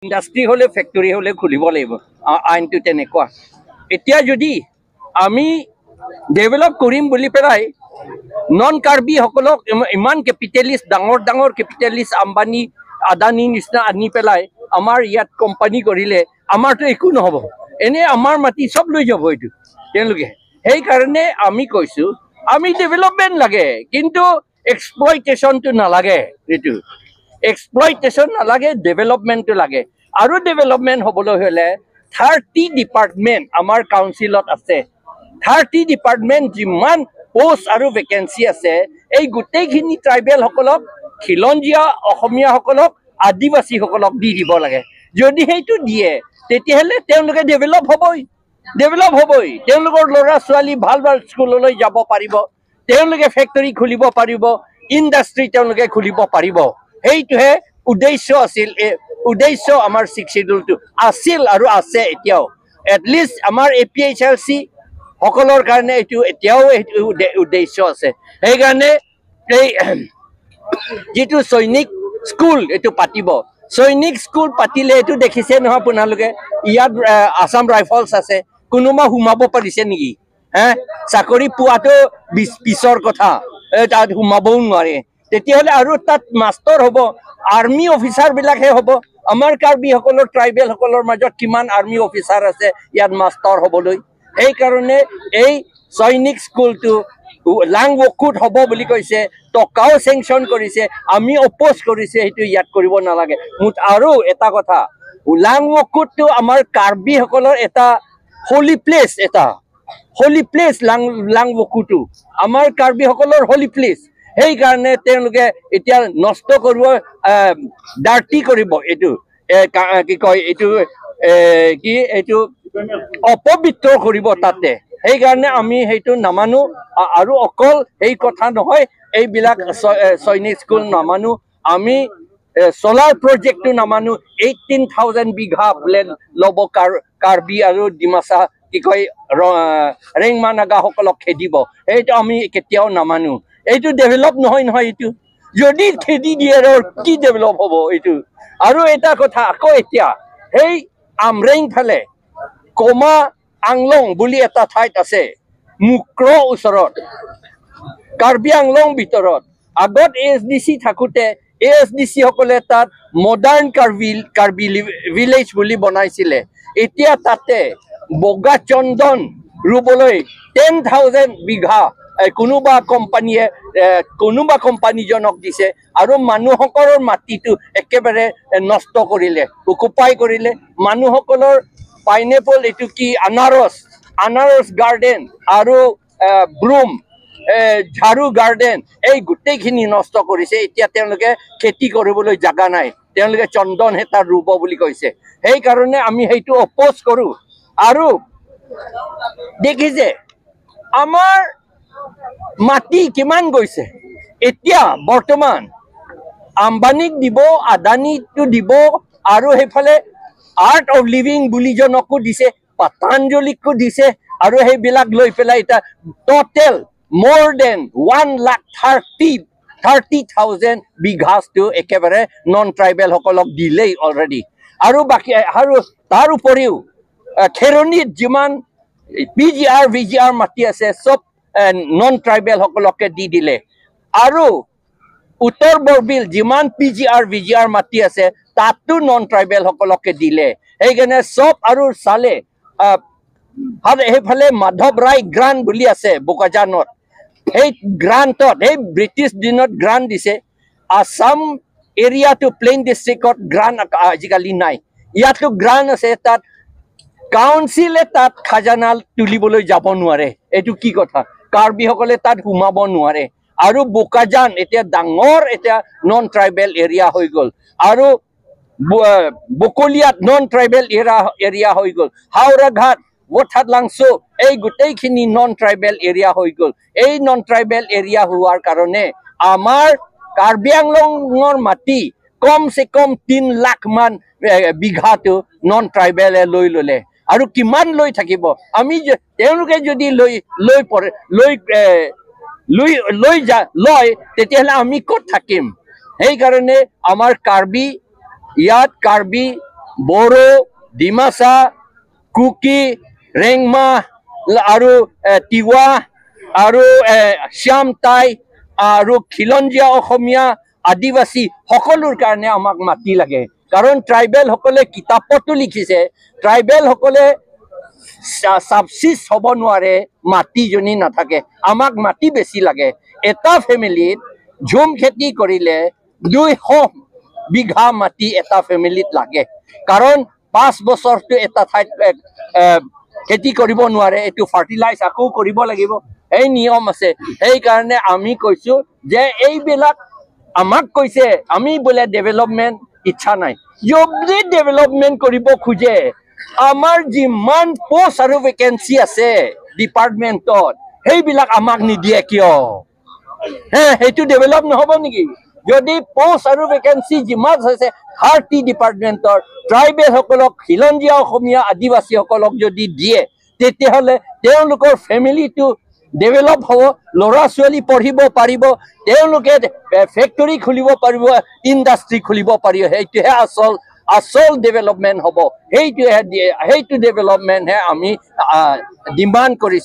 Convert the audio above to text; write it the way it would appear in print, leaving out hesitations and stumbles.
industry হলে factory হলে খুলিব লাগিব আইনটো তেনেকুৱা এতিয়া যদি আমি ডেভেলপ কৰিম বুলি পেলাই নন কাৰ্বি সকলক ইমান কেপিটেলিষ্ট ডাঙৰ কেপিটেলিষ্ট আম্বানী আদানী নিচিনা আনি পেলাই আমাৰ ইয়াত কোম্পানী কৰিলে আমাৰতো একো নহব এনে আমাৰ মাটি সব লৈ যাব এইটো তেওঁলোকে সেই কাৰণে আমি কৈছো আমি ডেভেলপমেন্ট লাগে কিন্তু এক্সপ্লইটেশনটো নালাগে এইটো এক্সপ্লইটেশন নালাগে ডেভেলপমেন্টটো লাগে আৰু ডেভেলপমেন্ট হবলৈ হলে 30 ডিপাৰ্টমেন্ট আমাৰ কাউন্সিলত আছে 30 ডিপাৰ্টমেন্ট যিমান পোষ্ট আৰু ভেকেন্সি আছে এই গোটেইখিনি ট্ৰাইবেল সকলক খিলঞ্জীয়া অসমীয়া সকলক আদিবাসী সকলক দি দিব লাগে যদি সেইটো দিয়ে তেতিয়াহলে তেওঁলোকে ডেভেলপ হবই তেওঁলোকৰ ল'ৰা ছোৱালী ভাল স্কুললৈ যাব পাৰিব তেওঁলোকে ফেক্টৰী খুলিব পাৰিব ইণ্ডাষ্ট্ৰি তেওঁলোকে খুলিব পাৰিব সেইটোহে উদ্দেশ্য আছিল উদ্দেশ্য আমাৰ 6 শিডিউলটো আছিল আৰু আছে এতিয়াও এটলিষ্ট আমাৰ এপিএইচএলসি সকলৰ কাৰণে এইটো এতিয়াও উদ্দেশ্য আছে সেই কাৰণে এই যেটো সৈনিক স্কুল এটো পাতিব সৈনিক স্কুল পাতিলে এটো দেখিছে নহয় আপোনালোকে ইয়াত আসাম ৰাইফলছ আছে কোনোবা হুমাব পাৰিছে নেকি চাকৰি পোৱাটো পিছৰ কথা তাত হুমাবও নোৱাৰে তেতিয়াহলে আৰু তাত মাষ্টৰ হ'ব আৰ্মি অফিচাৰ বিলাকহে হ'ব আমাৰ কাৰ্বি সকলৰ ট্ৰাইবেল সকলৰ মাজত কিমান আৰ্মি অফিচাৰ আছে ইয়াত মাষ্টৰ হ'বলৈ এই কাৰণে এই সৈনিক স্কুলটো লাং ওকুট হ'ব বুলি কৈছে টকাও সেংচন কৰিছে আমি অপোজ কৰিছে সেইটো ইয়াত কৰিব নালাগে আৰু এটা কথা লাং ওকুটটো আমাৰ কাৰ্বি সকলৰ এটা হোলি প্লেস লাং ওকুটটো আমাৰ কাৰ্বি সকলৰ হোলি প্লেস সেই কাৰণে তেওঁলোকে এতিয়া নষ্ট কৰিব ডাৰ্টি কৰিব এইটো কি কয় এইটো কি এইটো অপবিত্ৰ কৰিব তাতে সেই কাৰণে আমি সেইটো নামানো আৰু অকল এই কথা নহয় এইবিলাক সৈনিক স্কুল নামানো আমি সোলাৰ প্ৰজেক্টটো নামানো 18,000 বিঘা প্লেন লব কাৰ্বি আৰু ডিমাসা কি কয় ৰেংমা নাগা সকলক খেদিব এইটো আমি কেতিয়াও নামানো এইটো ডেভেলপ নহয় এইটো যদি খেদি দিয়ে আৰু কি ডেভেলপ হ'ব এইটো আৰু এটা কথা আকৌ এতিয়া সেই আমৰেং ফালে কমা আংলং বুলি এটা ঠাইত আছে মুক্ৰ ওচৰত কাৰ্বি আংলং ভিতৰত আগত এএছডিসি থাকোতে এএছডিসি সকলে তাত মডাৰ্ণ কাৰ্বি ভিলেজ বুলি বনাইছিলে এতিয়া তাতে বগা চন্দন ৰুবলৈ 10,000 বিঘা কোনোবা কোম্পানীজনক দিছে আৰু মানুহসকলৰ মাটিটো একেবাৰে নষ্ট কৰিলে অকুপাই কৰিলে মানুহসকলৰ পাইনএপল এটো কি আনাৰস গাৰ্ডেন আৰু ব্ৰুম ঝাৰু গাৰ্ডেন এই গোটেইখিনি নষ্ট কৰিছে এতিয়া তেওঁলোকে খেতি কৰিবলৈ জাগা নাই তেওঁলোকে চন্দন হেতা ৰুব বুলি কৈছে সেই কাৰণে আমি সেইটো অপোজ কৰো আৰু দেখিছে আমাৰ মাটি কিমান গৈছে এতিয়া বৰ্তমান আম্বানীক দিব আদানীটো দিব আৰু হেফালে আৰ্ট অফ লিভিং বুলি জনকো দিছে পতঞ্জলিকো দিছে আৰু হেবিলাক লৈ পেলাই এটা টোটেল more than 1,30,000 বিঘাস to একেবাৰে নন ট্ৰাইবেল সকলক দিলেই অলৰেডি আৰু বাকি আৰু তাৰ উপৰিও খেৰনিত যিমান PGR VGR মাটি আছে সব নন ট্ৰাইবেল সকলকে দি দিলে আৰু উত্তৰ বৰবিল যিমান PGR VGR মাটি আছে তাতো নন ট্ৰাইবেল সকলকে দিলে সেইকাৰণে সব আৰু চালে সেইফালে মাধৱ ৰায় গ্ৰান্ট বুলি আছে বোকাজানত সেই গ্ৰান্টত সেই ব্ৰিটিছ দিনত গ্ৰান্ট দিছে আসাম এৰিয়া টু প্লেইন ডিষ্ট্ৰিক্টত গ্ৰান্ট আজিকালি নাই ইয়াতো গ্ৰান্ট আছে তাত কাউন্সিলে তাত খাজানা তুলিবলৈ যাব নোৱাৰে এইটো কি কথা কাৰ্বি সকলে তাত সোমাব নোৱাৰে আৰু বোকাজান এতিয়া ডাঙৰ এতিয়া নন ট্ৰাইবেল এৰিয়া হৈ গ'ল আৰু বকলিয়াত নন ট্ৰাইবেল এৰিয়া হৈ গ'ল Howraghat wothat langso ei gutei khini non tribal area hoi gol ei non tribal area huar karone amar Karbi Anglongor mati kom se kom 3 lakh man bigha to non tribal loi lole aru kiman loi thakibo ami tenuke jodi loi pore loi ja loi tetiala ami kot thakim ei karone amar Karbi yat Karbi Boro Dimasa Kuki Rengma aru Tiwa aru Shamtai aru Khilonjia Okhomia Adivasi সকলোৰ কাৰণে আমাক মাটি লাগে কাৰণ tribal সকলে কিতাপতো লিখিছে tribal সকলে সাবসিস হ'ব নোৱাৰে মাটি জনি নাথাকে আমাক মাটি বেছি লাগে এটা ফ্যামিলিত ঝুম খেতি কৰিলে 200 বিঘা মাটি এটা ফ্যামিলিত লাগে কাৰণ 5 বছৰটো এটা ঠাইত খেতি কৰিব নোৱাৰে এটো ফাৰ্টিলাইজ আকৌ কৰিব লাগিব এই নিয়ম আছে এই কাৰণে আমি কৈছো যে এই বিলাক আমাক কৈছে আমি বলে ডেভেলপমেন্ট ইচ্ছা নাই যদি ডেভেলপমেন্ট কৰিব খুজে আমাৰ যিমান পোষ্ট আৰু ভেকেন্সি আছে ডিপাৰ্টমেন্টত সেই বিলাক আমাক নিদিয়ে কিয় হেতু ডেভেলপ নহব নেকি যদি পোষ্ট আৰু ভেকেন্সি যিমান আছে 30 ডিপাৰ্টমেন্টৰ ট্ৰাইবেল সকলক খিলঞ্জীয়া অসমীয়া আদিবাসী সকলক যদি দিয়ে তেতিয়াহলে তেওঁলোকৰ ফ্যামিলিটো ডেভেলপ হ'ব লৰা ছোৱালী পঢ়িব পাৰিব তেওঁলোকে ফ্যাক্টৰী খুলিব পাৰিব ইন্ডাষ্ট্ৰি খুলিব পাৰিব হেইটোহে আসল ডেভেলপমেন্ট হ'ব হেইটো ডেভেলপমেন্ট হে আমি ডিমান্ড কৰিছো